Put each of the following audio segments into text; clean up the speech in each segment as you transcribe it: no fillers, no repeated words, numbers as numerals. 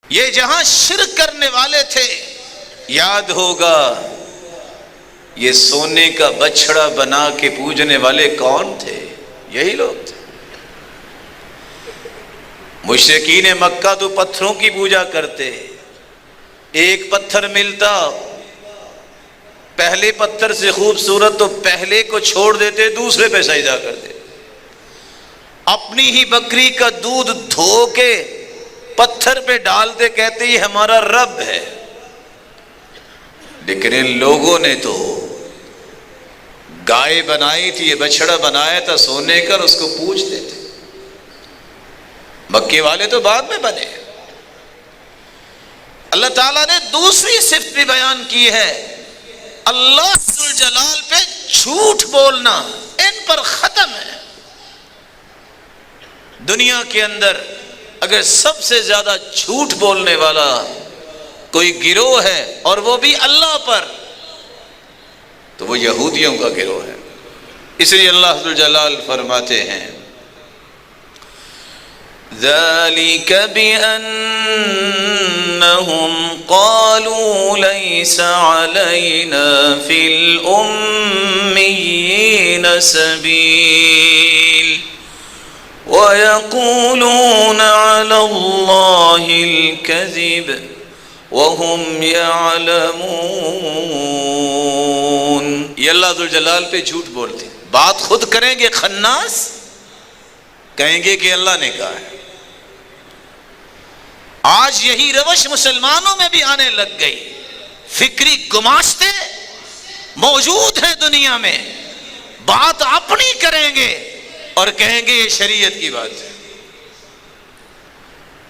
یہ جہاں شرک کرنے والے تھے، یاد ہوگا یہ سونے کا بچڑا بنا کے پوجنے والے کون تھے؟ یہی لوگ تھے۔ مشرکین مکہ تو پتھروں کی پوجا کرتے، ایک پتھر ملتا پہلے پتھر سے خوبصورت تو پہلے کو چھوڑ دیتے، دوسرے پہ سجدہ کرتے، اپنی ہی بکری کا دودھ دھو کے پتھر پہ ڈالتے، کہتے یہ ہمارا رب ہے۔ لیکن ان لوگوں نے تو گائے بنائی تھی، یہ بچڑا بنایا تھا سونے کا، اس کو پوجتے تھے۔ مکے والے تو بعد میں بنے۔ اللہ تعالیٰ نے دوسری صفت بھی بیان کی ہے، اللہ ذوالجلال پہ جھوٹ بولنا ان پر ختم ہے۔ دنیا کے اندر اگر سب سے زیادہ جھوٹ بولنے والا کوئی گروہ ہے اور وہ بھی اللہ پر، تو وہ یہودیوں کا گروہ ہے۔ اس لیے اللہ ذوالجلال فرماتے ہیں ذَلِكَ بِأَنَّهُمْ قَالُوا لَيْسَ عَلَيْنَا فِي الْأُمِّيِّينَ سَبِيلٌ وَيَقُولُونَ عَلَى اللَّهِ الْكَذِبَ وَهُمْ يَعْلَمُونَ۔ یہ اللہ ذوالجلال پہ جھوٹ بولتے، بات خود کریں گے خناس، کہیں گے کہ اللہ نے کہا ہے۔ آج یہی روش مسلمانوں میں بھی آنے لگ گئی، فکری گماشتے موجود ہیں دنیا میں، بات اپنی کریں گے اور کہیں گے یہ شریعت کی بات ہے۔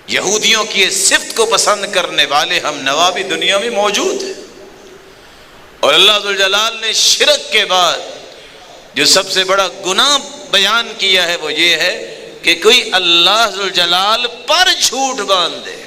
یہودیوں کی اس صفت کو پسند کرنے والے ہم نوا بھی دنیا میں موجود ہیں۔ اور اللہ ذوالجلال نے شرک کے بعد جو سب سے بڑا گناہ بیان کیا ہے وہ یہ ہے کہ کوئی اللہ ذوالجلال پر جھوٹ باندھے۔